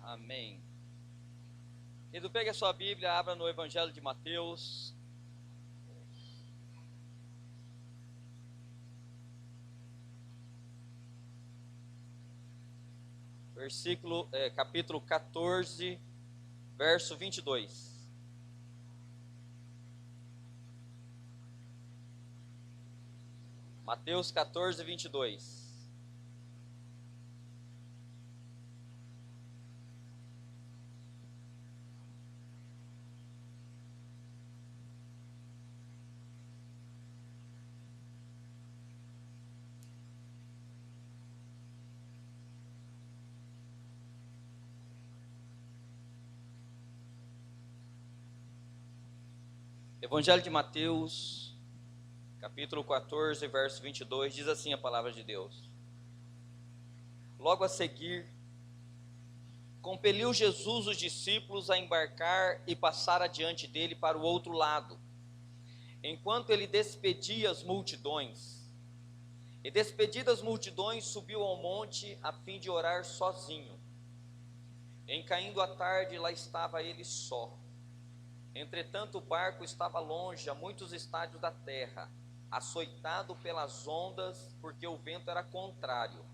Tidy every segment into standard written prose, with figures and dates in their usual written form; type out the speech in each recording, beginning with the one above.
Amém. Querido, pegue a sua Bíblia, abra no Evangelho de Mateus. Capítulo 14, verso 22. Mateus 14, 22. Evangelho de Mateus, capítulo 14, verso 22, diz assim a palavra de Deus. Logo a seguir, compeliu Jesus os discípulos a embarcar e passar adiante dele para o outro lado, enquanto ele despedia as multidões. E despedidas as multidões, subiu ao monte a fim de orar sozinho. Em caindo a tarde, lá estava ele só. Entretanto, o barco estava longe, a muitos estádios da terra, açoitado pelas ondas, porque o vento era contrário.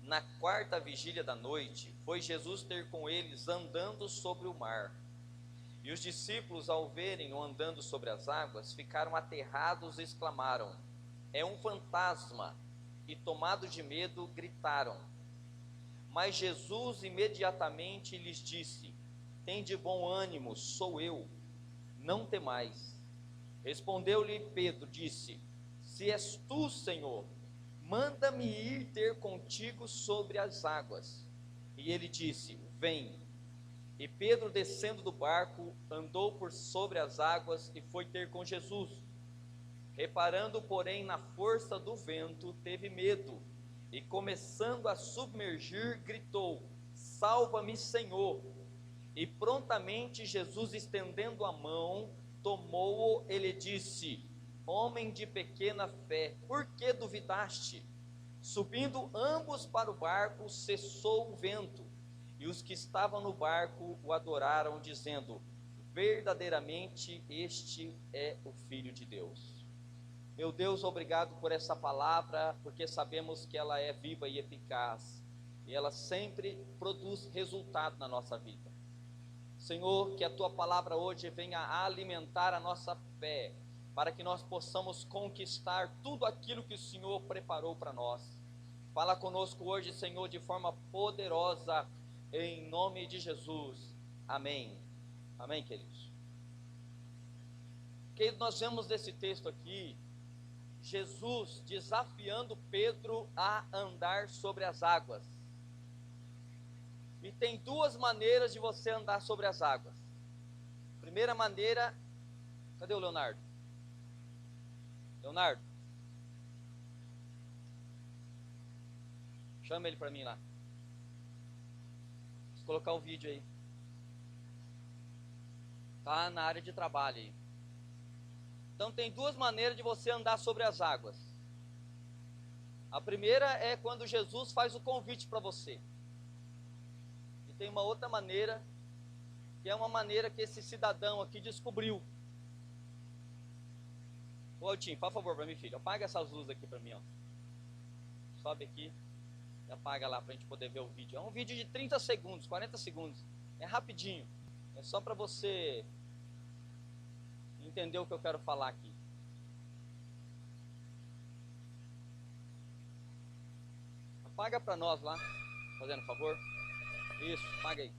Na quarta vigília da noite, foi Jesus ter com eles andando sobre o mar. E os discípulos, ao verem-o andando sobre as águas, ficaram aterrados e exclamaram: "É um fantasma!" E, tomados de medo, gritaram. Mas Jesus imediatamente lhes disse: "Tende bom ânimo, sou eu, não temais." Respondeu-lhe Pedro, disse: "Se és tu, Senhor, manda-me ir ter contigo sobre as águas." E ele disse: "Vem." E Pedro, descendo do barco, andou por sobre as águas e foi ter com Jesus. Reparando, porém, na força do vento, teve medo, e começando a submergir, gritou: "Salva-me, Senhor!" E prontamente Jesus, estendendo a mão, tomou-o e lhe disse: "Homem de pequena fé, por que duvidaste?" Subindo ambos para o barco, cessou o vento, e os que estavam no barco o adoraram, dizendo: "Verdadeiramente este é o Filho de Deus." Meu Deus, obrigado por essa palavra, porque sabemos que ela é viva e eficaz, e ela sempre produz resultado na nossa vida. Senhor, que a Tua palavra hoje venha a alimentar a nossa fé, para que nós possamos conquistar tudo aquilo que o Senhor preparou para nós. Fala conosco hoje, Senhor, de forma poderosa, em nome de Jesus. Amém. Amém, queridos. Queridos, nós vemos nesse texto aqui, Jesus desafiando Pedro a andar sobre as águas. E tem duas maneiras de você andar sobre as águas. Primeira maneira, cadê o Leonardo? Leonardo, chama ele para mim lá. Vou colocar o vídeo aí. Tá na área de trabalho aí. Então tem duas maneiras de você andar sobre as águas. A primeira é quando Jesus faz o convite para você. Tem uma outra maneira, que é uma maneira que esse cidadão aqui descobriu. Ô Altinho, por favor, para mim, filho, apaga essas luzes aqui para mim, ó. Sobe aqui e apaga lá para a gente poder ver o vídeo. É um vídeo de 30 segundos, 40 segundos. É rapidinho. É só para você entender o que eu quero falar aqui. Apaga para nós lá, fazendo favor. Isso, paga aí.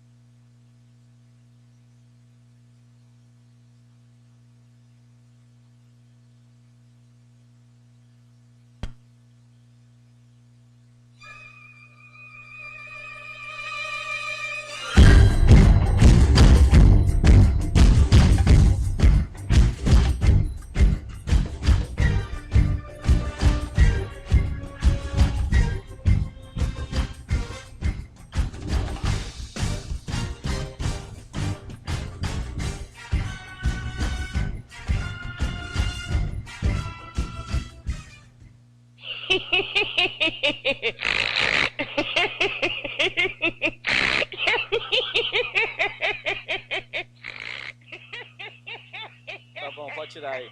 tirar aí.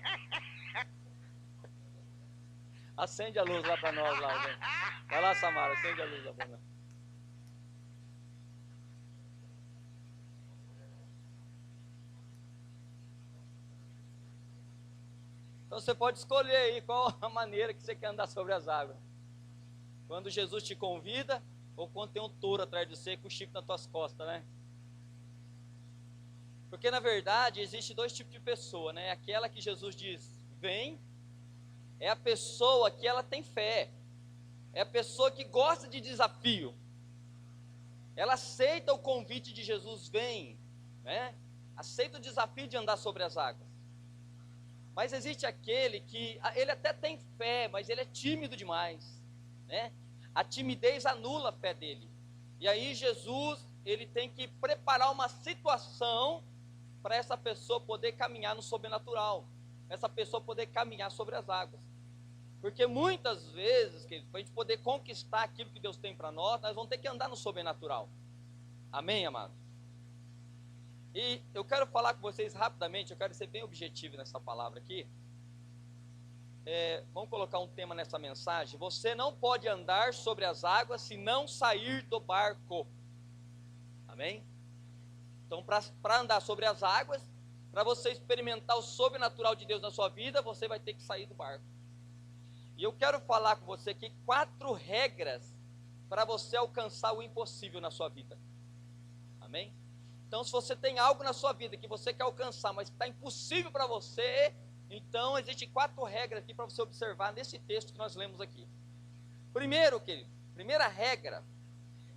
Acende a luz lá para nós lá. Né? Vai lá, Samara, acende a luz lá para nós. Então você pode escolher aí qual a maneira que você quer andar sobre as águas. Quando Jesus te convida, ou quando tem um touro atrás de você com o chifre nas tuas costas, né? Porque na verdade existe dois tipos de pessoa, né? Aquela que Jesus diz, vem, é a pessoa que ela tem fé, é a pessoa que gosta de desafio, ela aceita o convite de Jesus, vem, né? Aceita o desafio de andar sobre as águas. Mas existe aquele que, ele até tem fé, mas ele é tímido demais, né? A timidez anula a fé dele. E aí Jesus, ele tem que preparar uma situação para essa pessoa poder caminhar no sobrenatural, essa pessoa poder caminhar sobre as águas. Porque muitas vezes, para a gente poder conquistar aquilo que Deus tem para nós vamos ter que andar no sobrenatural. Amém, amados? E eu quero falar com vocês rapidamente, eu quero ser bem objetivo nessa palavra aqui. Vamos colocar um tema nessa mensagem. Você não pode andar sobre as águas se não sair do barco. Amém? Então, para andar sobre as águas, para você experimentar o sobrenatural de Deus na sua vida, você vai ter que sair do barco. E eu quero falar com você aqui 4 regras para você alcançar o impossível na sua vida. Amém? Então, se você tem algo na sua vida que você quer alcançar, mas que está impossível para você, então existem 4 regras aqui para você observar nesse texto que nós lemos aqui. Primeiro, querido, primeira regra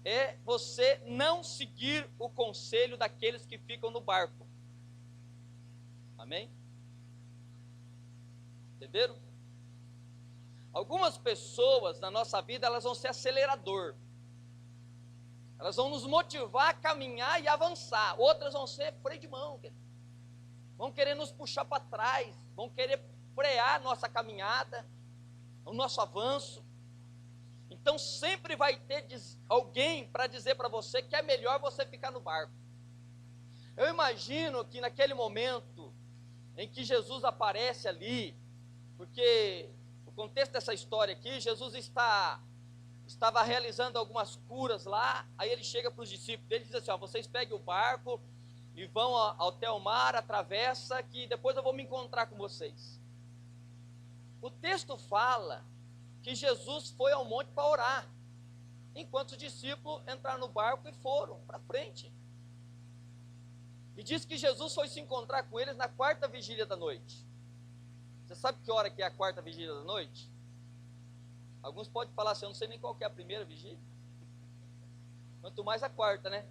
é você não seguir o conselho daqueles que ficam no barco. Amém? Entenderam? Algumas pessoas na nossa vida, elas vão ser acelerador. Elas vão nos motivar a caminhar e avançar. Outras vão ser freio de mão, querido. Vão querer nos puxar para trás, vão querer frear a nossa caminhada, o nosso avanço. Então sempre vai ter alguém para dizer para você que é melhor você ficar no barco. Eu imagino que naquele momento em que Jesus aparece ali, porque o contexto dessa história aqui, Jesus estava realizando algumas curas lá, aí ele chega para os discípulos, ele diz assim, vocês peguem o barco e vão até o mar, atravessa, que depois eu vou me encontrar com vocês. O texto fala que Jesus foi ao monte para orar, enquanto os discípulos entraram no barco e foram para frente. E diz que Jesus foi se encontrar com eles na 4ª vigília da noite. Você sabe que hora que é a 4ª vigília da noite? Alguns podem falar assim, eu não sei nem qual que é a primeira vigília. Quanto mais a 4ª, né?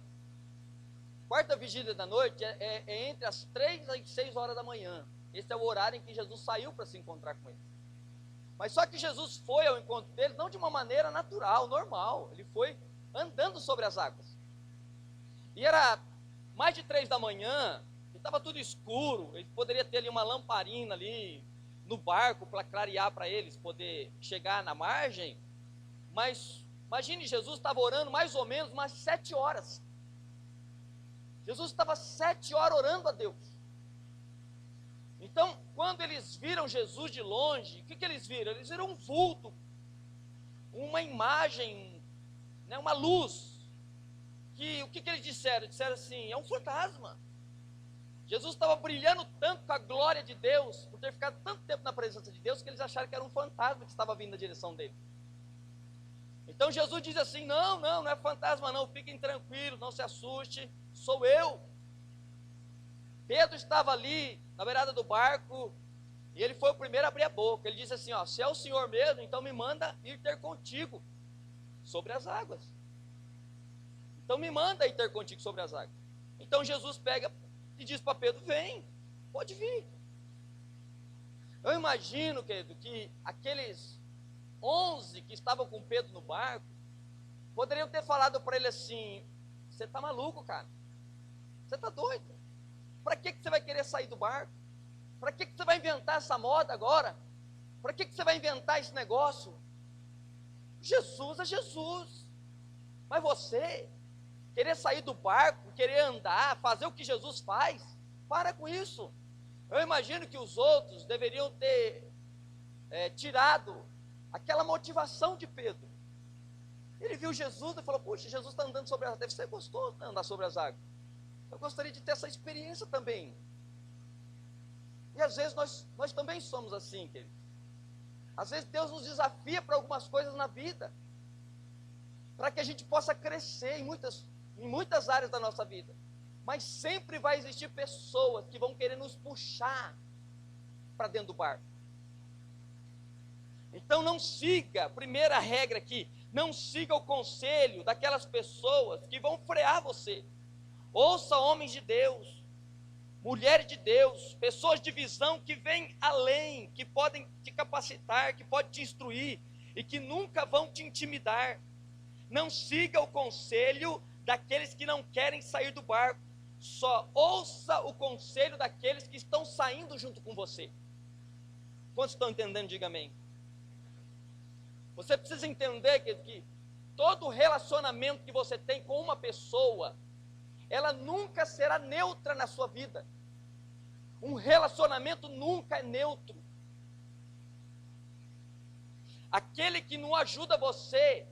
4ª vigília da noite é entre as 3 e 6 horas da manhã. Esse é o horário em que Jesus saiu para se encontrar com eles. Mas só que Jesus foi ao encontro deles não de uma maneira natural, normal. Ele foi andando sobre as águas. E era mais de 3 da manhã, estava tudo escuro. Ele poderia ter ali uma lamparina ali no barco para clarear para eles poder chegar na margem. Mas imagine, Jesus estava orando mais ou menos umas 7 horas. Jesus estava 7 horas orando a Deus. Então, quando eles viram Jesus de longe, o que eles viram? Eles viram um vulto, uma imagem, né, uma luz. O que eles disseram? Disseram assim, é um fantasma. Jesus estava brilhando tanto com a glória de Deus, por ter ficado tanto tempo na presença de Deus, que eles acharam que era um fantasma que estava vindo na direção dele. Então Jesus diz assim, não é fantasma não, fiquem tranquilos, não se assuste, sou eu. Pedro estava ali, na beirada do barco, e ele foi o primeiro a abrir a boca. Ele disse assim, se é o Senhor mesmo, então me manda ir ter contigo sobre as águas. Então me manda ir ter contigo sobre as águas. Então Jesus pega e diz para Pedro, vem, pode vir. Eu imagino, querido, que aqueles 11 que estavam com Pedro no barco, poderiam ter falado para ele assim, você está maluco, cara? Você está doido? Para que você vai querer sair do barco? Para que você vai inventar essa moda agora? Para que você vai inventar esse negócio? Jesus é Jesus. Mas você querer sair do barco, querer andar, fazer o que Jesus faz, para com isso. Eu imagino que os outros deveriam ter tirado aquela motivação de Pedro. Ele viu Jesus e falou: puxa, Jesus está andando sobre as águas, deve ser gostoso, né, andar sobre as águas. Eu gostaria de ter essa experiência também. E às vezes nós também somos assim, queridos. Às vezes Deus nos desafia para algumas coisas na vida, para que a gente possa crescer em muitas áreas da nossa vida. Mas sempre vai existir pessoas que vão querer nos puxar para dentro do barco. Então não siga, primeira regra aqui, não siga o conselho daquelas pessoas que vão frear você. Ouça homens de Deus, mulheres de Deus, pessoas de visão que vêm além, que podem te capacitar, que podem te instruir e que nunca vão te intimidar. Não siga o conselho daqueles que não querem sair do barco. Só ouça o conselho daqueles que estão saindo junto com você. Quantos estão entendendo? Diga amém. Você precisa entender que todo relacionamento que você tem com uma pessoa, ela nunca será neutra na sua vida. Um relacionamento nunca é neutro. Aquele que não ajuda você,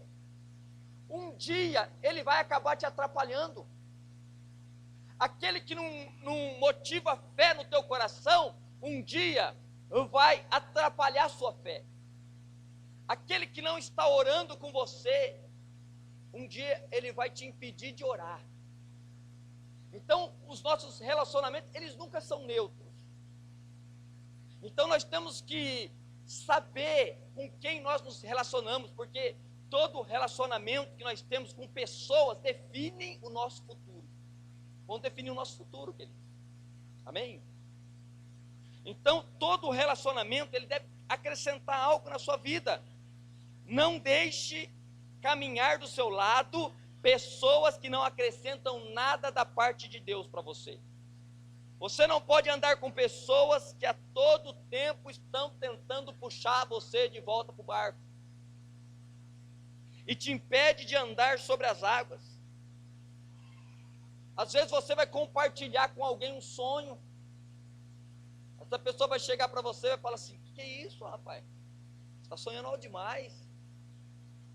um dia ele vai acabar te atrapalhando. Aquele que não motiva fé no teu coração, um dia vai atrapalhar a sua fé. Aquele que não está orando com você, um dia ele vai te impedir de orar. Então, os nossos relacionamentos, eles nunca são neutros. Então, nós temos que saber com quem nós nos relacionamos, porque todo relacionamento que nós temos com pessoas define o nosso futuro. Vão definir o nosso futuro, queridos. Amém? Então, todo relacionamento, ele deve acrescentar algo na sua vida. Não deixe caminhar do seu lado pessoas que não acrescentam nada da parte de Deus para você. Você não pode andar com pessoas que a todo tempo estão tentando puxar você de volta para o barco e te impede de andar sobre as águas. Às vezes você vai compartilhar com alguém um sonho, essa pessoa vai chegar para você e vai falar assim: que é isso, rapaz? Você está sonhando algo demais.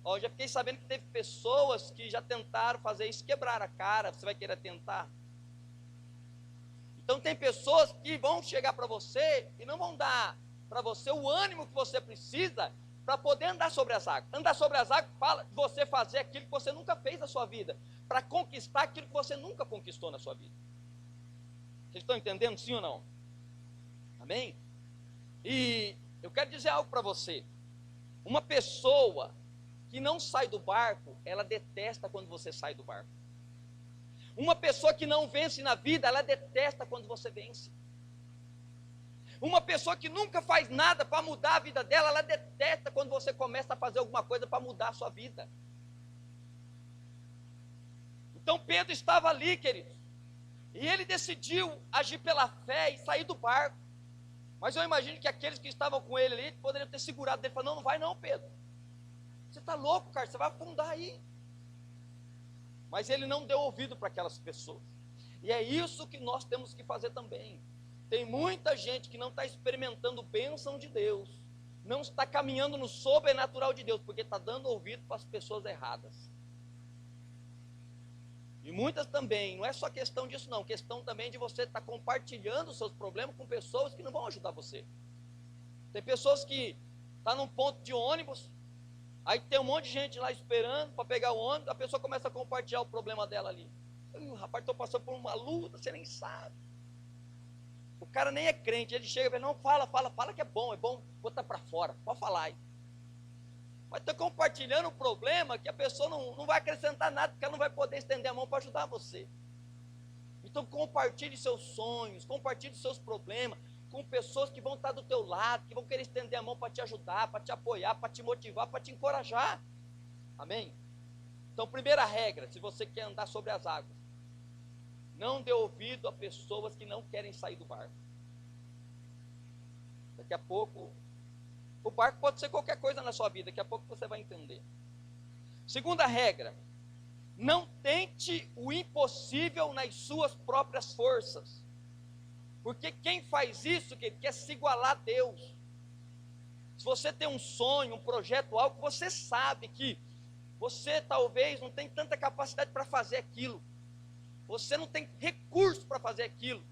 Eu já fiquei sabendo que teve pessoas que já tentaram fazer isso, quebraram a cara. Você vai querer tentar? Então tem pessoas que vão chegar para você e não vão dar para você o ânimo que você precisa para poder andar sobre as águas. Andar sobre as águas fala de você fazer aquilo que você nunca fez na sua vida, para conquistar aquilo que você nunca conquistou na sua vida. Vocês estão entendendo, sim ou não? Amém? E eu quero dizer algo para você. Uma pessoa que não sai do barco, ela detesta quando você sai do barco. Uma pessoa que não vence na vida, ela detesta quando você vence. Uma pessoa que nunca faz nada para mudar a vida dela, ela detesta quando você começa a fazer alguma coisa para mudar a sua vida. Então Pedro estava ali, queridos, e ele decidiu agir pela fé e sair do barco. Mas eu imagino que aqueles que estavam com ele ali poderiam ter segurado dele e falado: não vai não, Pedro. Você está louco, cara, você vai afundar aí. Mas ele não deu ouvido para aquelas pessoas. E é isso que nós temos que fazer também. Tem muita gente que não está experimentando bênção de Deus, não está caminhando no sobrenatural de Deus, porque está dando ouvido para as pessoas erradas. E muitas também, não é só questão disso não, questão também de você estar compartilhando os seus problemas com pessoas que não vão ajudar você. Tem pessoas que estão num ponto de ônibus, aí tem um monte de gente lá esperando para pegar o ônibus, a pessoa começa a compartilhar o problema dela ali. Rapaz, estou passando por uma luta, você nem sabe. O cara nem é crente, ele chega e fala: não, fala que é bom botar para fora, pode falar aí. Mas está compartilhando um problema que a pessoa não vai acrescentar nada, porque ela não vai poder estender a mão para ajudar você. Então compartilhe seus sonhos, compartilhe seus problemas com pessoas que vão estar do teu lado, que vão querer estender a mão para te ajudar, para te apoiar, para te motivar, para te encorajar. Amém? Então, primeira regra, se você quer andar sobre as águas, não dê ouvido a pessoas que não querem sair do barco. Daqui a pouco, o barco pode ser qualquer coisa na sua vida, daqui a pouco você vai entender. Segunda regra, não tente o impossível nas suas próprias forças. Porque quem faz isso, querido, quer se igualar a Deus. Se você tem um sonho, um projeto, algo, você sabe que você talvez não tem tanta capacidade para fazer aquilo. Você não tem recurso para fazer aquilo.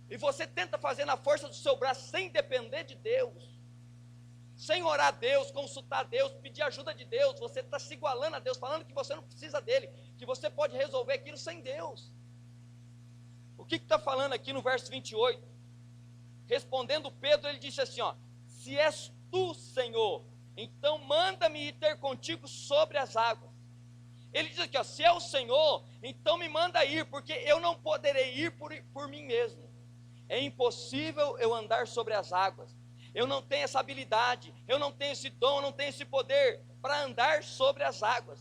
E você tenta fazer na força do seu braço, sem depender de Deus. Sem orar a Deus, consultar a Deus, pedir ajuda de Deus. Você está se igualando a Deus, falando que você não precisa dele, que você pode resolver aquilo sem Deus. O que está falando aqui no verso 28? Respondendo Pedro, ele disse assim, ó: se és tu, Senhor, então manda-me ir ter contigo sobre as águas. Ele diz aqui, ó: se é o Senhor, então me manda ir, porque eu não poderei ir por mim mesmo. É impossível eu andar sobre as águas. Eu não tenho essa habilidade, eu não tenho esse dom, eu não tenho esse poder para andar sobre as águas.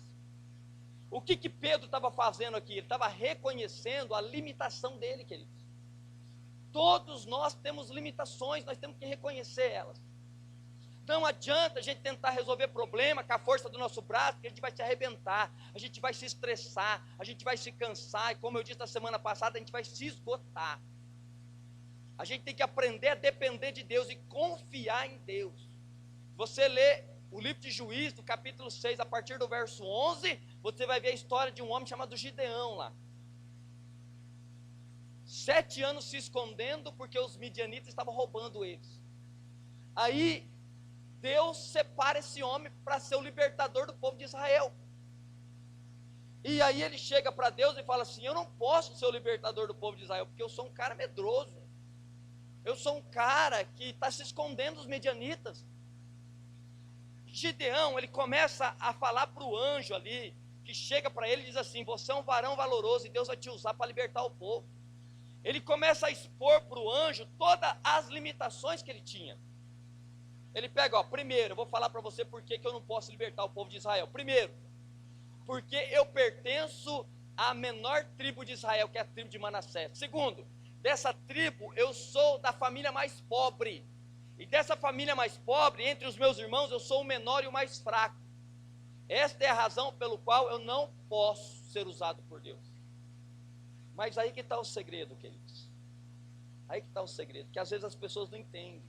O que Pedro estava fazendo aqui? Ele estava reconhecendo a limitação dele, queridos. Todos nós temos limitações, nós temos que reconhecer elas. Não adianta a gente tentar resolver problema com a força do nosso braço, porque a gente vai se arrebentar, a gente vai se estressar, a gente vai se cansar, e como eu disse na semana passada, a gente vai se esgotar. A gente tem que aprender a depender de Deus e confiar em Deus. Você lê o livro de Juízes, do capítulo 6, a partir do verso 11, você vai ver a história de um homem chamado Gideão lá. 7 anos se escondendo, porque os midianitas estavam roubando eles. Aí, Deus separa esse homem para ser o libertador do povo de Israel. E aí ele chega para Deus e fala assim: eu não posso ser o libertador do povo de Israel, porque eu sou um cara medroso. Eu sou um cara que está se escondendo dos medianitas. Gideão, ele começa a falar para o anjo ali, que chega para ele e diz assim: você é um varão valoroso e Deus vai te usar para libertar o povo. Ele começa a expor para o anjo todas as limitações que ele tinha. Ele pega, ó, primeiro, eu vou falar para você por que eu não posso libertar o povo de Israel. Primeiro, porque eu pertenço à menor tribo de Israel, que é a tribo de Manassés. Segundo, dessa tribo eu sou da família mais pobre. E dessa família mais pobre, entre os meus irmãos, eu sou o menor e o mais fraco. Esta é a razão pelo qual eu não posso ser usado por Deus. Mas aí que está o segredo, queridos. Aí que está o segredo, que às vezes as pessoas não entendem.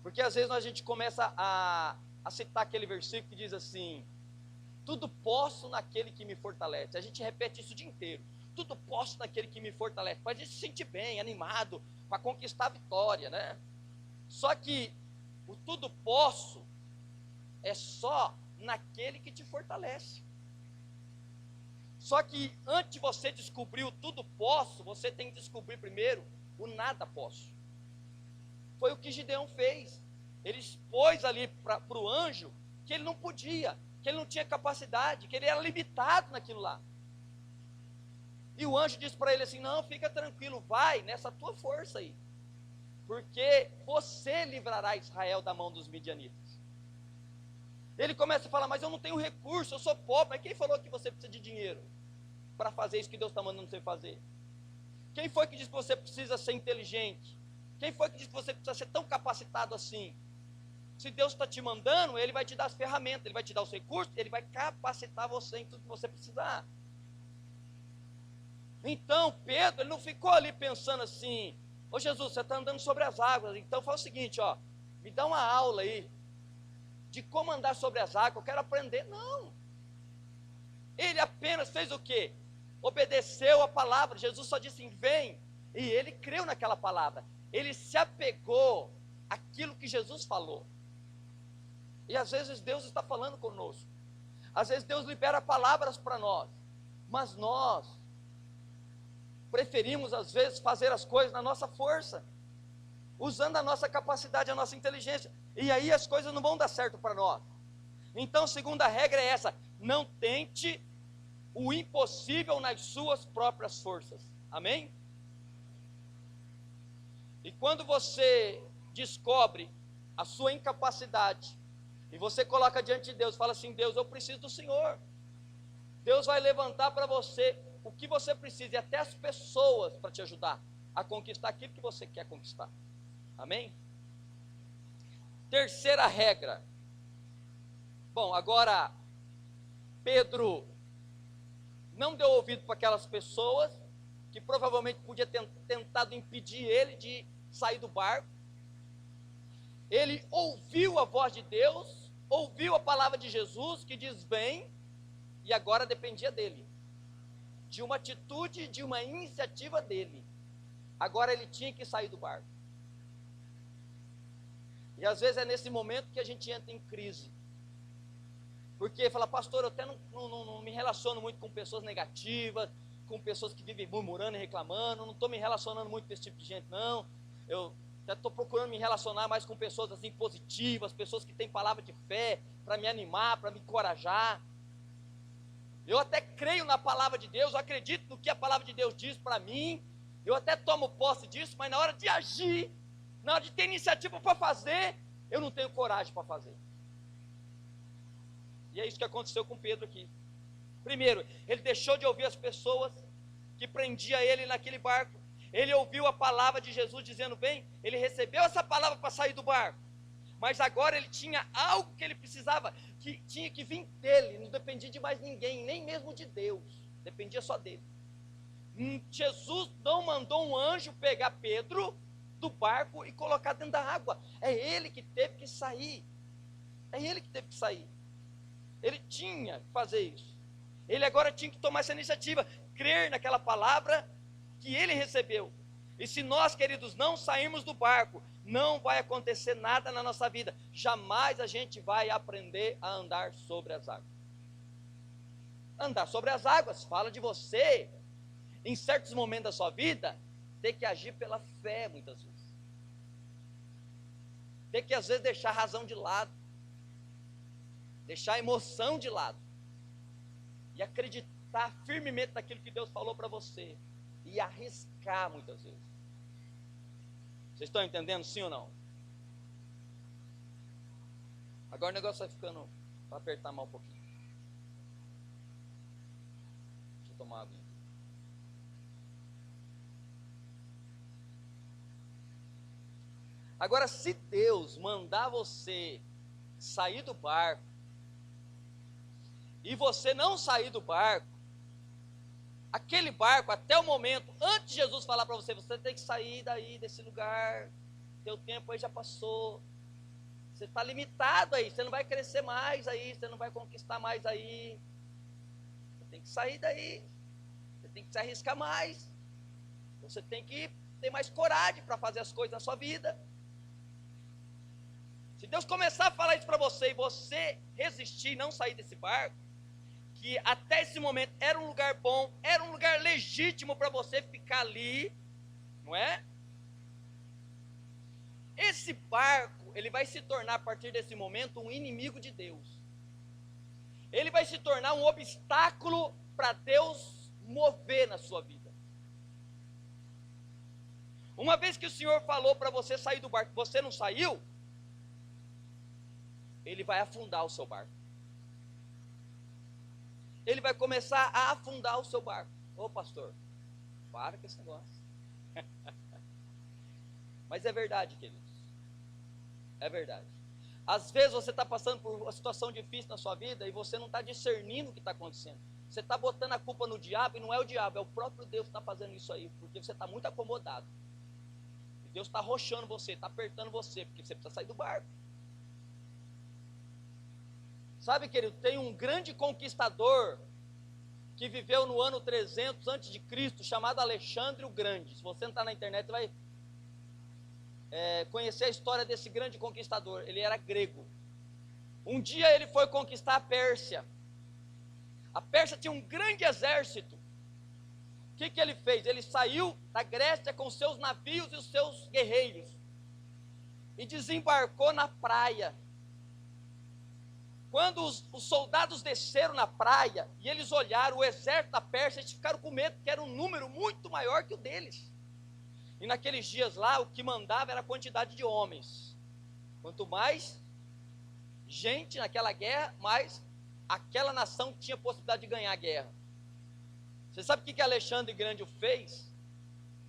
Porque às vezes a gente começa a citar aquele versículo que diz assim: tudo posso naquele que me fortalece. A gente repete isso o dia inteiro. Tudo posso naquele que me fortalece. Para a gente se sentir bem, animado, para conquistar a vitória, né? Só que o tudo posso é só naquele que te fortalece. Só que antes de você descobrir o tudo posso, você tem que descobrir primeiro o nada posso. Foi o que Gideão fez. Ele expôs ali para o anjo que ele não podia, que ele não tinha capacidade, que ele era limitado naquilo lá. E o anjo disse para ele assim: não, fica tranquilo, vai nessa tua força aí, porque você livrará Israel da mão dos midianitas. Ele começa a falar: mas eu não tenho recurso, eu sou pobre. Mas quem falou que você precisa de dinheiro para fazer isso que Deus está mandando você fazer? Quem foi que disse que você precisa ser inteligente? Quem foi que disse que você precisa ser tão capacitado assim? Se Deus está te mandando, Ele vai te dar as ferramentas, Ele vai te dar os recursos, Ele vai capacitar você em tudo que você precisar. Então, Pedro, ele não ficou ali pensando assim: ô Jesus, você está andando sobre as águas, então faz o seguinte, ó, me dá uma aula aí, de como andar sobre as águas, eu quero aprender. Não. Ele apenas fez o quê? Obedeceu a palavra. Jesus só disse: vem, e ele creu naquela palavra. Ele se apegou àquilo que Jesus falou. E às vezes Deus está falando conosco. Às vezes Deus libera palavras para nós. Mas nós preferimos às vezes fazer as coisas na nossa força, usando a nossa capacidade, a nossa inteligência. E aí as coisas não vão dar certo para nós. Então a segunda regra é essa: não tente o impossível nas suas próprias forças. Amém? E quando você descobre a sua incapacidade, e você coloca diante de Deus, fala assim: Deus, eu preciso do Senhor. Deus vai levantar para você o que você precisa, e até as pessoas para te ajudar a conquistar aquilo que você quer conquistar. Amém? Terceira regra. Bom, agora Pedro não deu ouvido para aquelas pessoas que provavelmente podia ter tentado impedir ele de sair do barco. Ele ouviu a voz de Deus, ouviu a palavra de Jesus, que diz vem, e agora dependia dele, de uma atitude, de uma iniciativa dele. Agora ele tinha que sair do barco. E às vezes é nesse momento que a gente entra em crise. Porque fala, pastor, eu até não me relaciono muito com pessoas negativas, com pessoas que vivem murmurando e reclamando, não estou me relacionando muito com esse tipo de gente, não. Eu até estou procurando me relacionar mais com pessoas assim positivas, pessoas que têm palavra de fé, para me animar, para me encorajar. Eu até creio na palavra de Deus, eu acredito no que a palavra de Deus diz para mim, eu até tomo posse disso, mas na hora de agir, na hora de ter iniciativa para fazer, eu não tenho coragem para fazer. E é isso que aconteceu com Pedro aqui. Primeiro, ele deixou de ouvir as pessoas que prendiam ele naquele barco. Ele ouviu a palavra de Jesus dizendo bem, ele recebeu essa palavra para sair do barco. Mas agora ele tinha algo que ele precisava, que tinha que vir dele, não dependia de mais ninguém, nem mesmo de Deus, dependia só dele. Jesus não mandou um anjo pegar Pedro do barco e colocar dentro da água, é ele que teve que sair, ele tinha que fazer isso, ele agora tinha que tomar essa iniciativa, crer naquela palavra que ele recebeu. E se nós, queridos, não sairmos do barco, não vai acontecer nada na nossa vida, jamais a gente vai aprender a andar sobre as águas. Andar sobre as águas fala de você, em certos momentos da sua vida, ter que agir pela fé muitas vezes, ter que às vezes deixar a razão de lado, deixar a emoção de lado, e acreditar firmemente naquilo que Deus falou para você, e arriscar muitas vezes. Vocês estão entendendo, sim ou não? Agora o negócio vai ficando, para apertar mais um pouquinho. Deixa eu tomar água. Agora, se Deus mandar você sair do barco, e você não sair do barco, aquele barco, até o momento, antes de Jesus falar para você, você tem que sair daí, desse lugar, teu tempo aí já passou, você está limitado aí, você não vai crescer mais aí, você não vai conquistar mais aí, você tem que sair daí, você tem que se arriscar mais, você tem que ter mais coragem para fazer as coisas na sua vida. Se Deus começar a falar isso para você, e você resistir e não sair desse barco, que até esse momento era um lugar bom, era um lugar legítimo para você ficar ali, não é? Esse barco, ele vai se tornar a partir desse momento um inimigo de Deus. Ele vai se tornar um obstáculo para Deus mover na sua vida. Uma vez que o Senhor falou para você sair do barco, você não saiu, ele vai afundar o seu barco. Ele vai começar a afundar o seu barco. Ô pastor, para com esse negócio. Mas é verdade, queridos. É verdade. Às vezes você está passando por uma situação difícil na sua vida e você não está discernindo o que está acontecendo. Você está botando a culpa no diabo e não é o diabo, é o próprio Deus que está fazendo isso aí, porque você está muito acomodado. E Deus está arrochando você, está apertando você, porque você precisa sair do barco. Sabe, querido, tem um grande conquistador que viveu no ano 300 a.C., chamado Alexandre o Grande. Se você entrar na internet, você vai conhecer a história desse grande conquistador. Ele era grego. Um dia ele foi conquistar a Pérsia. A Pérsia tinha um grande exército. O que ele fez? Ele saiu da Grécia com seus navios e os seus guerreiros e desembarcou na praia. Quando os soldados desceram na praia e eles olharam o exército da Pérsia, eles ficaram com medo, porque era um número muito maior que o deles. E naqueles dias lá, o que mandava era a quantidade de homens. Quanto mais gente naquela guerra, mais aquela nação tinha possibilidade de ganhar a guerra. Você sabe o que Alexandre Grande fez?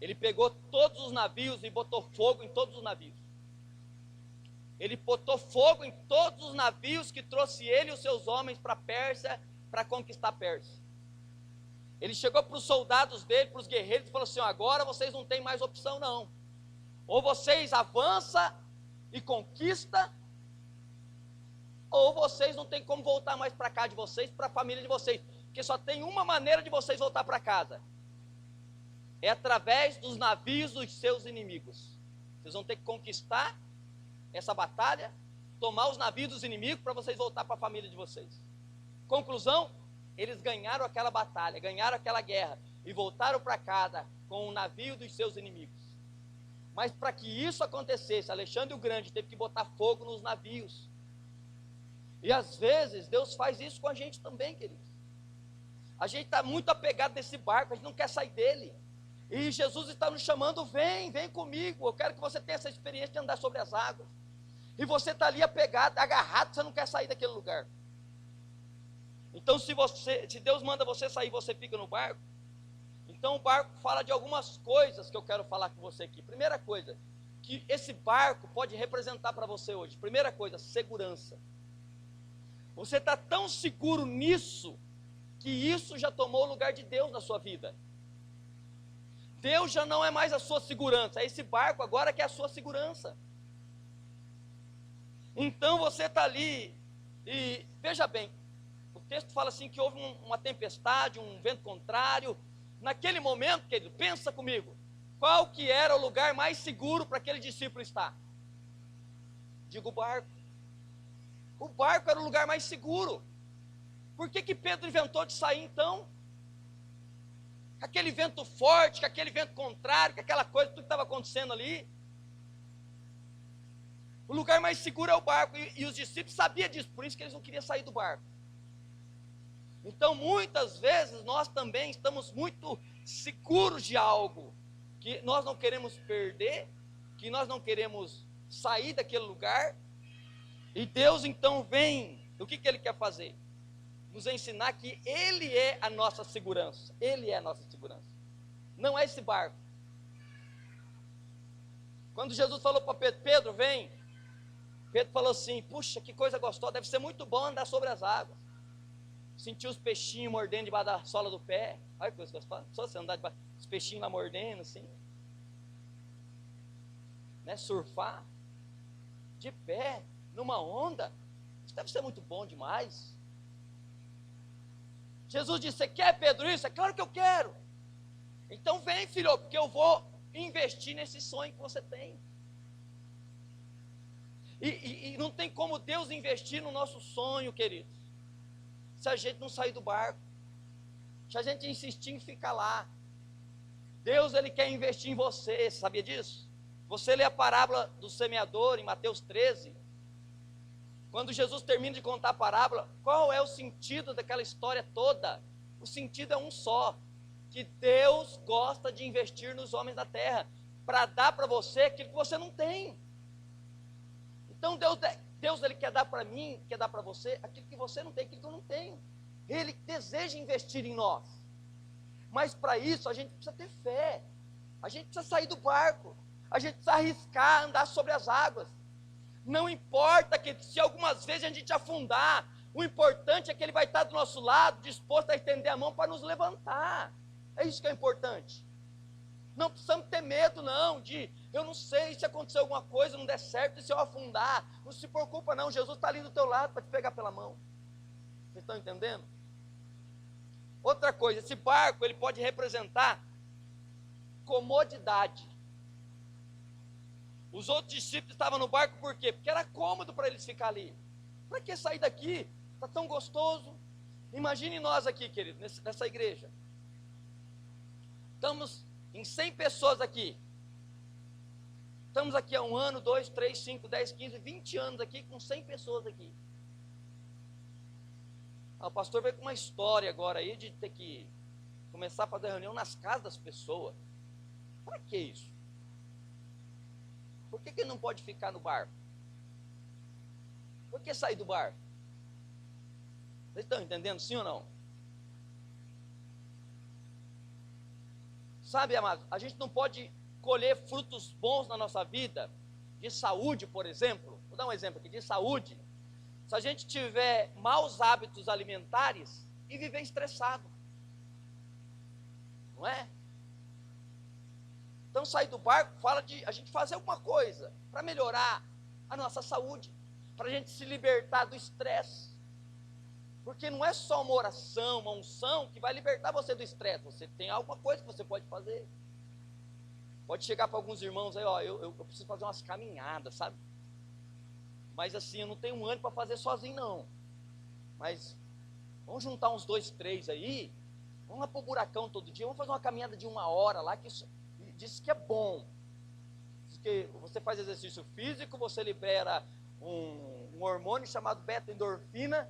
Ele pegou todos os navios e botou fogo em todos os navios. Ele botou fogo em todos os navios que trouxe ele e os seus homens para a Pérsia, para conquistar a Pérsia. Ele chegou para os soldados dele, para os guerreiros, e falou assim: agora vocês não têm mais opção não. Ou vocês avançam e conquistam, ou vocês não tem como voltar mais para cá de vocês, para a família de vocês. Porque só tem uma maneira de vocês voltar para casa. É através dos navios dos seus inimigos. Vocês vão ter que conquistar essa batalha, tomar os navios dos inimigos para vocês voltar para a família de vocês. Conclusão, eles ganharam aquela batalha, ganharam aquela guerra e voltaram para casa com o navio dos seus inimigos. Mas para que isso acontecesse, Alexandre o Grande teve que botar fogo nos navios. E às vezes Deus faz isso com a gente também, queridos. A gente está muito apegado nesse barco, a gente não quer sair dele. E Jesus está nos chamando: vem comigo, eu quero que você tenha essa experiência de andar sobre as águas. E você está ali apegado, agarrado, você não quer sair daquele lugar. Então se Deus manda você sair, você fica no barco. Então o barco fala de algumas coisas que eu quero falar com você aqui. Primeira coisa, que esse barco pode representar para você hoje. Primeira coisa, segurança. Você está tão seguro nisso, que isso já tomou o lugar de Deus na sua vida. Deus já não é mais a sua segurança, é esse barco agora que é a sua segurança. Então você está ali, e veja bem, o texto fala assim que houve uma tempestade, um vento contrário. Naquele momento, querido, pensa comigo, qual que era o lugar mais seguro para aquele discípulo estar? Digo, o barco. O barco era o lugar mais seguro. Por que Pedro inventou de sair então? Com aquele vento forte, com aquele vento contrário, com aquela coisa, tudo que estava acontecendo ali. O lugar mais seguro é o barco, e os discípulos sabiam disso, por isso que eles não queriam sair do barco. Então muitas vezes nós também estamos muito seguros de algo, que nós não queremos perder, que nós não queremos sair daquele lugar, e Deus então vem, o que Ele quer fazer? Nos ensinar que Ele é a nossa segurança. Ele é a nossa segurança. Não é esse barco. Quando Jesus falou para Pedro: Pedro, vem. Pedro falou assim: puxa, que coisa gostosa, deve ser muito bom andar sobre as águas. Sentir os peixinhos mordendo debaixo da sola do pé. Olha que coisa gostosa. Só você andar debaixo, os peixinhos lá mordendo assim. Né? Surfar. De pé, numa onda. Isso deve ser muito bom demais. Jesus disse: você quer, Pedro, isso? É claro que eu quero. Então vem, filho, porque eu vou investir nesse sonho que você tem. E não tem como Deus investir no nosso sonho, queridos, se a gente não sair do barco, se a gente insistir em ficar lá. Deus, Ele quer investir em você, sabia disso? Você lê a parábola do semeador em Mateus 13, quando Jesus termina de contar a parábola, qual é o sentido daquela história toda? O sentido é um só, que Deus gosta de investir nos homens da terra, para dar para você aquilo que você não tem. Então Deus Ele quer dar para mim, quer dar para você aquilo que você não tem, aquilo que eu não tenho. Ele deseja investir em nós. Mas para isso a gente precisa ter fé. A gente precisa sair do barco. A gente precisa arriscar andar sobre as águas. Não importa que se algumas vezes a gente afundar, o importante é que Ele vai estar do nosso lado, disposto a estender a mão para nos levantar. É isso que é importante. Não precisamos ter medo não, eu não sei se acontecer alguma coisa, não der certo, e se eu afundar, não se preocupa não, Jesus está ali do teu lado para te pegar pela mão. Vocês estão entendendo? Outra coisa, esse barco ele pode representar comodidade. Os outros discípulos estavam no barco por quê? Porque era cômodo para eles ficar ali. Para que sair daqui? Está tão gostoso. Imagine nós aqui, querido, nessa igreja. Estamos em 100 pessoas aqui. Estamos aqui há 1 ano, 2, 3, 5, 10, 15, 20 anos aqui, com 100 pessoas aqui. O pastor veio com uma história agora aí de ter que começar a fazer reunião nas casas das pessoas. Para que isso? Por que ele não pode ficar no barco? Por que sair do barco? Vocês estão entendendo, sim ou não? Sabe, amados, a gente não pode colher frutos bons na nossa vida, de saúde, por exemplo. Vou dar um exemplo aqui, de saúde. Se a gente tiver maus hábitos alimentares e viver estressado. não é? Então sair do barco fala de a gente fazer alguma coisa para melhorar a nossa saúde, para a gente se libertar do estresse. Porque não é só uma oração, uma unção que vai libertar você do estresse. Você tem alguma coisa que você pode fazer. Pode chegar para alguns irmãos aí, ó, eu preciso fazer umas caminhadas, sabe? Mas assim, eu não tenho ânimo para fazer sozinho, não. Mas vamos juntar uns 2, 3 aí, vamos lá para o buracão todo dia, vamos fazer uma caminhada de 1 hora lá, que isso diz que é bom. Diz que você faz exercício físico, você libera um hormônio chamado beta-endorfina,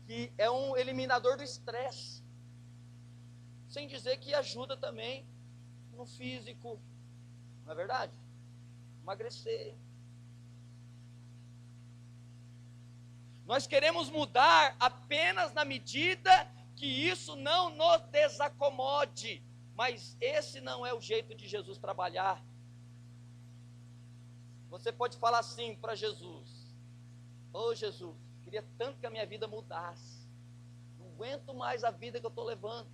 que é um eliminador do estresse. Sem dizer que ajuda também no físico, não é verdade? Emagrecer. Nós queremos mudar apenas na medida que isso não nos desacomode. Mas esse não é o jeito de Jesus trabalhar. Você pode falar assim para Jesus: ô Jesus, queria tanto que a minha vida mudasse. Não aguento mais a vida que eu estou levando.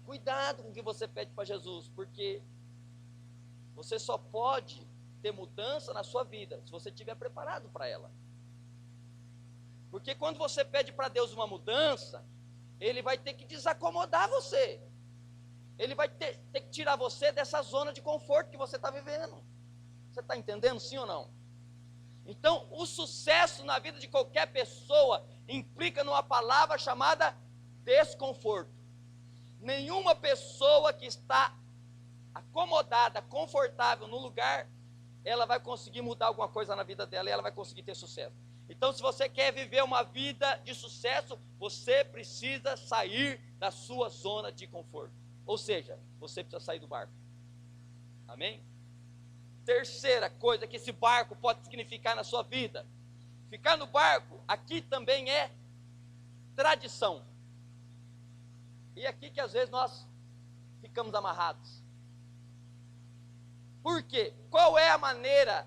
Cuidado com o que você pede para Jesus, porque você só pode ter mudança na sua vida se você estiver preparado para ela. Porque quando você pede para Deus uma mudança, Ele vai ter que desacomodar você. Ele vai ter que tirar você dessa zona de conforto que você está vivendo. Você está entendendo, sim ou não? Então, o sucesso na vida de qualquer pessoa implica numa palavra chamada desconforto. Nenhuma pessoa que está acomodada, confortável no lugar, ela vai conseguir mudar alguma coisa na vida dela e ela vai conseguir ter sucesso. Então, se você quer viver uma vida de sucesso, você precisa sair da sua zona de conforto. Ou seja, você precisa sair do barco. Amém? Terceira coisa que esse barco pode significar na sua vida. Ficar no barco, aqui também é tradição. E aqui que às vezes nós ficamos amarrados. Por quê? Qual é a maneira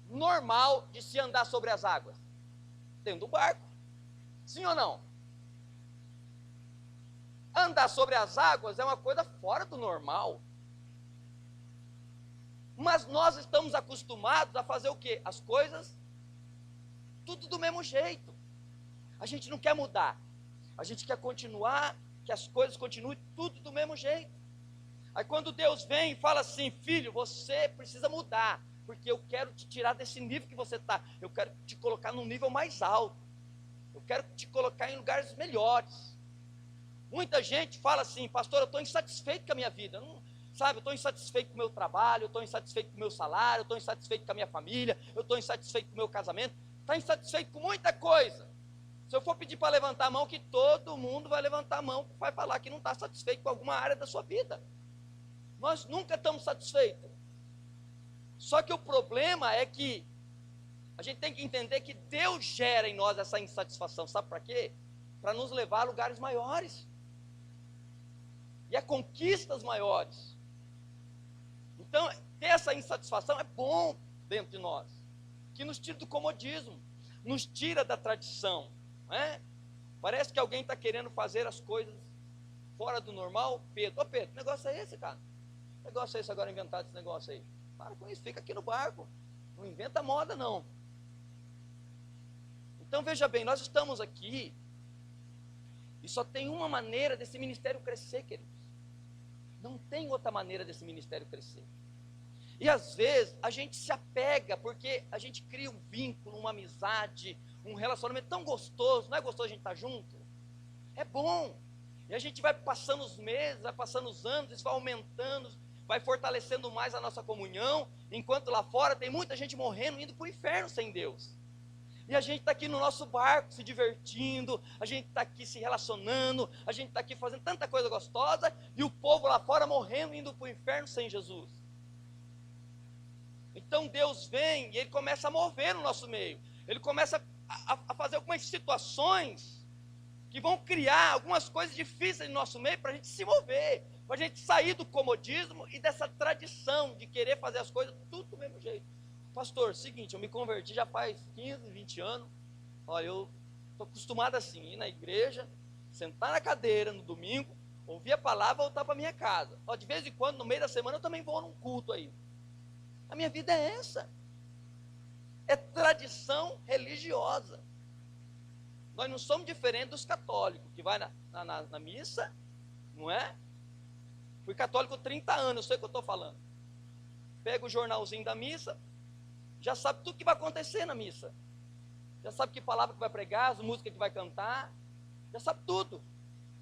normal de se andar sobre as águas? Dentro do barco. Sim ou não? Andar sobre as águas é uma coisa fora do normal. Mas nós estamos acostumados a fazer o quê? As coisas tudo do mesmo jeito. A gente não quer mudar. A gente quer continuar, que as coisas continuem tudo do mesmo jeito. Aí quando Deus vem e fala assim: filho, você precisa mudar, porque eu quero te tirar desse nível que você está. Eu quero te colocar num nível mais alto. Eu quero te colocar em lugares melhores. Muita gente fala assim: pastor, eu estou insatisfeito com a minha vida. Sabe, eu estou insatisfeito com o meu trabalho, eu estou insatisfeito com o meu salário, eu estou insatisfeito com a minha família, eu estou insatisfeito com o meu casamento. Está insatisfeito com muita coisa. Se eu for pedir para levantar a mão, que todo mundo vai levantar a mão, vai falar que não está satisfeito com alguma área da sua vida. Nós nunca estamos satisfeitos. Só que o problema é que a gente tem que entender que Deus gera em nós essa insatisfação. Sabe para quê? Para nos levar a lugares maiores. E a conquistas maiores. Então, ter essa insatisfação é bom dentro de nós. Que nos tira do comodismo. Nos tira da tradição. Não é? Parece que alguém está querendo fazer as coisas fora do normal. Pedro, ô Pedro, que negócio é esse, cara? Que negócio é esse agora, inventado esse negócio aí? Para com isso, fica aqui no barco. Não inventa moda, não. Então, veja bem, nós estamos aqui e só tem uma maneira desse ministério crescer, queridos. Não tem outra maneira desse ministério crescer. E às vezes a gente se apega, porque a gente cria um vínculo, uma amizade, um relacionamento tão gostoso. Não é gostoso a gente estar junto? É bom. E a gente vai passando os meses, vai passando os anos, isso vai aumentando, vai fortalecendo mais a nossa comunhão, enquanto lá fora tem muita gente morrendo, indo para o inferno sem Deus. E a gente está aqui no nosso barco, se divertindo, a gente está aqui se relacionando, a gente está aqui fazendo tanta coisa gostosa, e o povo lá fora morrendo, indo para o inferno sem Jesus. Então Deus vem e Ele começa a mover no nosso meio. Ele começa a fazer algumas situações que vão criar algumas coisas difíceis no nosso meio para a gente se mover, para a gente sair do comodismo e dessa tradição de querer fazer as coisas tudo do mesmo jeito. Pastor, seguinte, eu me converti já faz 15, 20 anos. Olha, eu estou acostumado assim, ir na igreja, sentar na cadeira no domingo, ouvir a palavra, voltar para minha casa. Ó, de vez em quando, no meio da semana, eu também vou num culto aí. A minha vida é essa. É tradição religiosa. Nós não somos diferentes dos católicos, que vai na missa, não é? Fui católico 30 anos, eu sei o que eu estou falando. Pega o jornalzinho da missa, já sabe tudo que vai acontecer na missa. Já sabe que palavra que vai pregar, as músicas que vai cantar, já sabe tudo.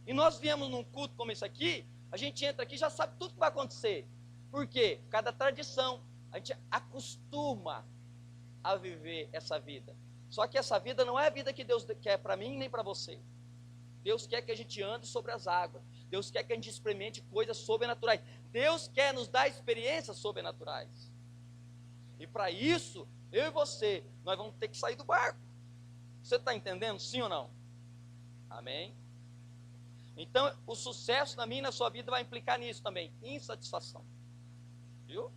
E nós viemos num culto como esse aqui, a gente entra aqui e já sabe tudo que vai acontecer. Por quê? Por causa da tradição. A gente acostuma a viver essa vida. Só que essa vida não é a vida que Deus quer para mim nem para você. Deus quer que a gente ande sobre as águas. Deus quer que a gente experimente coisas sobrenaturais. Deus quer nos dar experiências sobrenaturais. E para isso, eu e você, nós vamos ter que sair do barco. Você está entendendo? Sim ou não? Amém? Então, o sucesso na minha e na sua vida vai implicar nisso também. Insatisfação. Viu?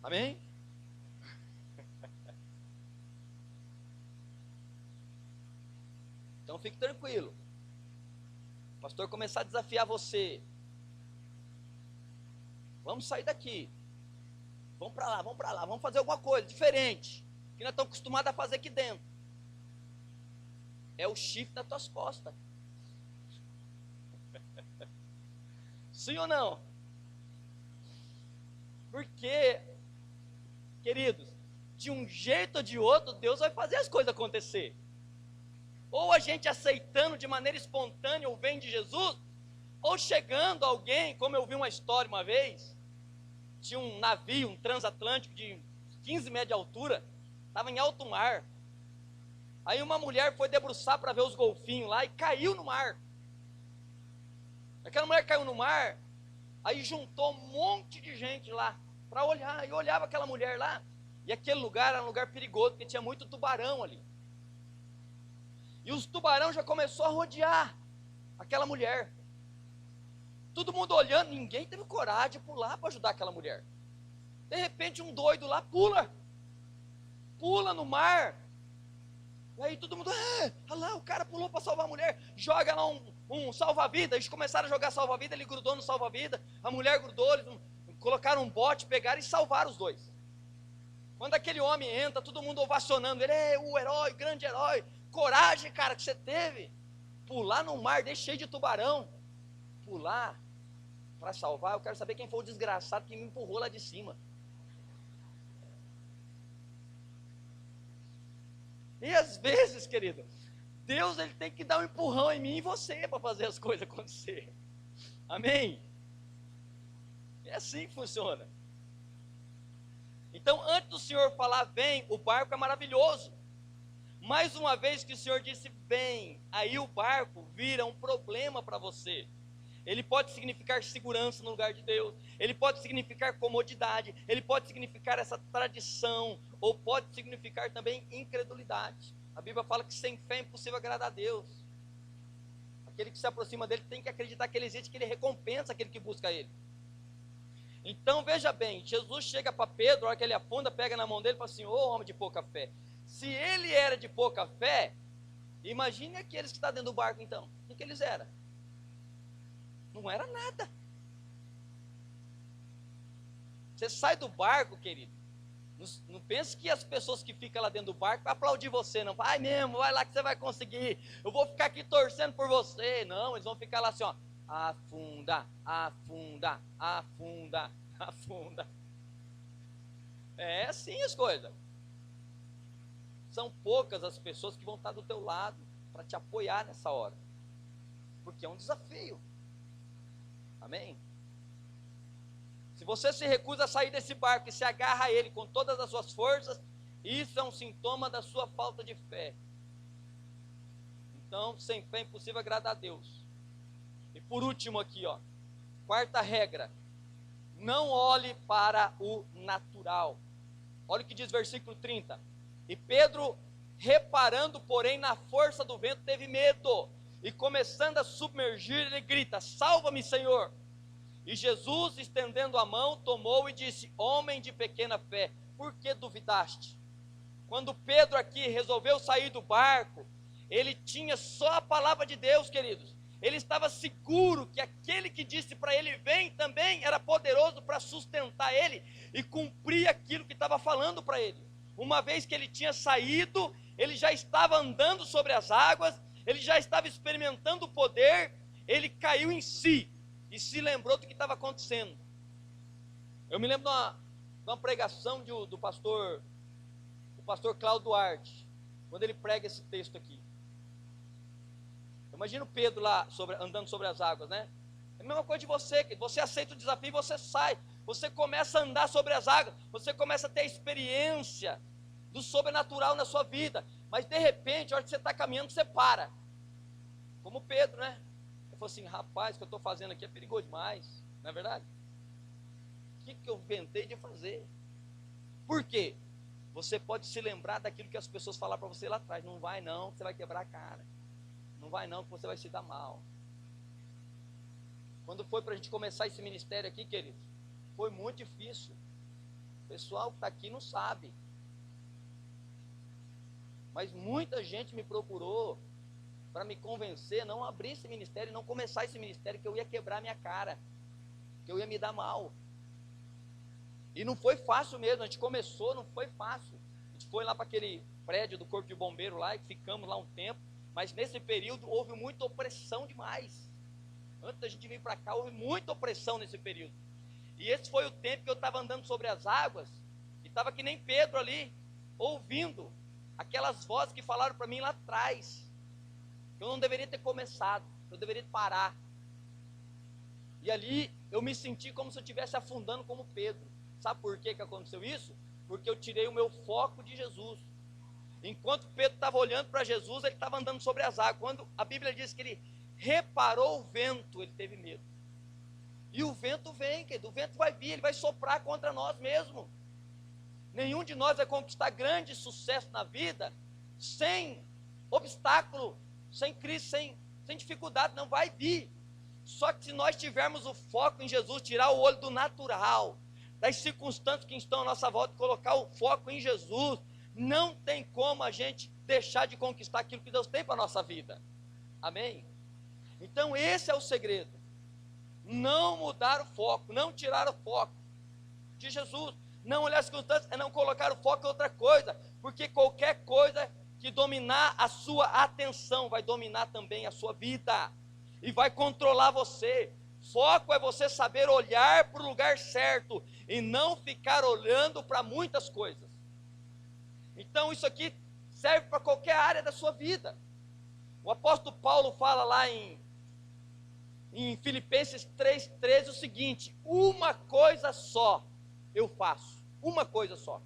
Amém? Então fique tranquilo. O pastor começar a desafiar você. Vamos sair daqui. Vamos para lá, vamos fazer alguma coisa diferente. Que nós estamos acostumados a fazer aqui dentro. É o chifre nas tuas costas. Sim ou não? Porque, queridos, de um jeito ou de outro, Deus vai fazer as coisas acontecer. Ou a gente aceitando de maneira espontânea o vem de Jesus, ou chegando alguém, como eu vi uma história uma vez, tinha um navio, um transatlântico de 15 metros de altura, estava em alto mar. Aí uma mulher foi debruçar para ver os golfinhos lá e caiu no mar. Aquela mulher caiu no mar, aí juntou um monte de gente lá para olhar, e olhava aquela mulher lá, e aquele lugar era um lugar perigoso, porque tinha muito tubarão ali. E os tubarão já começou a rodear aquela mulher. Todo mundo olhando, ninguém teve coragem de pular para ajudar aquela mulher. De repente um doido lá pula no mar. E aí todo mundo, olha lá, o cara pulou para salvar a mulher, joga lá um salva-vida. Eles começaram a jogar salva-vida, ele grudou no salva-vida, a mulher grudou, eles colocaram um bote, pegaram e salvaram os dois. Quando aquele homem entra, todo mundo ovacionando, ele é o herói, grande herói. Coragem, cara, que você teve. Pular no mar desse cheio de tubarão. Pular para salvar. Eu quero saber quem foi o desgraçado que me empurrou lá de cima. E às vezes, querido, Deus ele tem que dar um empurrão em mim e em você para fazer as coisas acontecer. Amém? É assim que funciona. Então, antes do Senhor falar vem, o barco é maravilhoso. Mais uma vez que o Senhor disse vem, aí o barco vira um problema para você. Ele pode significar segurança no lugar de Deus, ele pode significar comodidade, ele pode significar essa tradição, ou pode significar também incredulidade. A Bíblia fala que sem fé é impossível agradar a Deus. Aquele que se aproxima dele tem que acreditar que ele existe, que ele recompensa aquele que busca ele. Então veja bem, Jesus chega para Pedro, a hora que ele afunda, pega na mão dele e fala assim, ô homem de pouca fé. Se ele era de pouca fé, imagine aqueles que estão dentro do barco então. O que eles eram? Não era nada. Você sai do barco, querido. Não pense que as pessoas que ficam lá dentro do barco vão aplaudir você, não. Vai mesmo, vai lá que você vai conseguir. Eu vou ficar aqui torcendo por você. Não, eles vão ficar lá assim, ó. Afunda, afunda, afunda, afunda. É assim as coisas. São poucas as pessoas que vão estar do teu lado para te apoiar nessa hora. Porque é um desafio. Amém? Se você se recusa a sair desse barco e se agarra a ele com todas as suas forças, isso é um sintoma da sua falta de fé. Então, sem fé é impossível agradar a Deus. E por último aqui, ó, quarta regra, não olhe para o natural. Olha o que diz versículo 30. E Pedro, reparando, porém, na força do vento, teve medo. E começando a submergir, ele grita, salva-me, Senhor. E Jesus, estendendo a mão, tomou e disse, homem de pequena fé, por que duvidaste? Quando Pedro aqui resolveu sair do barco, ele tinha só a palavra de Deus, queridos. Ele estava seguro que aquele que disse para ele, vem, também era poderoso para sustentar ele e cumprir aquilo que estava falando para ele. Uma vez que ele tinha saído, ele já estava andando sobre as águas, ele já estava experimentando o poder, ele caiu em si e se lembrou do que estava acontecendo. Eu me lembro de uma pregação do pastor Cláudio Duarte, quando ele prega esse texto aqui. Imagina o Pedro lá andando sobre as águas, né? É a mesma coisa de você, que você aceita o desafio e você sai. Você começa a andar sobre as águas, você começa a ter a experiência do sobrenatural na sua vida. Mas de repente, a hora que você está caminhando, você para. Como Pedro, né? Ele falou assim, rapaz, o que eu estou fazendo aqui é perigoso demais, não é verdade? O que eu inventei de fazer? Por quê? Você pode se lembrar daquilo que as pessoas falaram para você lá atrás. Não vai não, você vai quebrar a cara. Não vai não, que você vai se dar mal. Quando foi para a gente começar esse ministério aqui, queridos, foi muito difícil. O pessoal que está aqui não sabe. Mas muita gente me procurou para me convencer, não abrir esse ministério, não começar esse ministério, que eu ia quebrar minha cara, que eu ia me dar mal. E não foi fácil mesmo, a gente começou, não foi fácil. A gente foi lá para aquele prédio do Corpo de Bombeiro lá, e ficamos lá um tempo. Mas nesse período houve muita opressão demais. Antes da gente vir para cá, houve muita opressão nesse período. E esse foi o tempo que eu estava andando sobre as águas, e estava que nem Pedro ali, ouvindo aquelas vozes que falaram para mim lá atrás, que eu não deveria ter começado, eu deveria parar. E ali eu me senti como se eu estivesse afundando como Pedro. Sabe por que aconteceu isso? Porque eu tirei o meu foco de Jesus. Enquanto Pedro estava olhando para Jesus, ele estava andando sobre as águas. Quando a Bíblia diz que ele reparou o vento, ele teve medo. E o vento vem, querido, o vento vai vir, ele vai soprar contra nós mesmo. Nenhum de nós vai conquistar grande sucesso na vida sem obstáculo, sem crise, sem dificuldade, não vai vir. Só que se nós tivermos o foco em Jesus, tirar o olho do natural, das circunstâncias que estão à nossa volta, colocar o foco em Jesus, não tem como a gente deixar de conquistar aquilo que Deus tem para a nossa vida. Amém? Então esse é o segredo. Não mudar o foco, não tirar o foco de Jesus. Não olhar as circunstâncias, é não colocar o foco em outra coisa. Porque qualquer coisa que dominar a sua atenção, vai dominar também a sua vida. E vai controlar você. Foco é você saber olhar para o lugar certo e não ficar olhando para muitas coisas. Então isso aqui serve para qualquer área da sua vida. O apóstolo Paulo fala lá em Filipenses 3,13 o seguinte: uma coisa só eu faço, uma coisa só,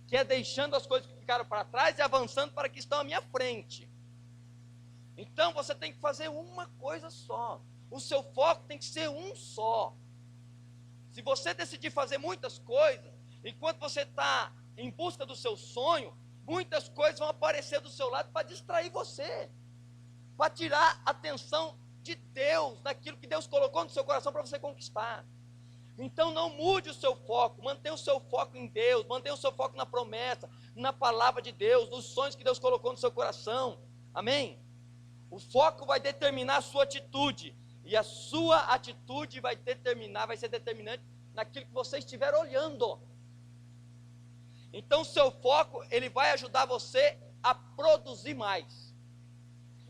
que é deixando as coisas que ficaram para trás e avançando para que estão à minha frente. Então você tem que fazer uma coisa só. O seu foco tem que ser um só. Se você decidir fazer muitas coisas, enquanto você está em busca do seu sonho, muitas coisas vão aparecer do seu lado para distrair você, para tirar a atenção de Deus, daquilo que Deus colocou no seu coração para você conquistar. Então não mude o seu foco, mantenha o seu foco em Deus, mantenha o seu foco na promessa, na palavra de Deus, nos sonhos que Deus colocou no seu coração. Amém? O foco vai determinar a sua atitude, e a sua atitude vai ser determinante naquilo que você estiver olhando. Então o seu foco, ele vai ajudar você a produzir mais.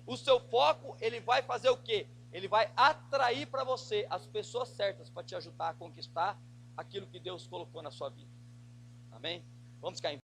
O seu foco, ele vai fazer o quê? Ele vai atrair para você as pessoas certas para te ajudar a conquistar aquilo que Deus colocou na sua vida. Amém? Vamos ficar em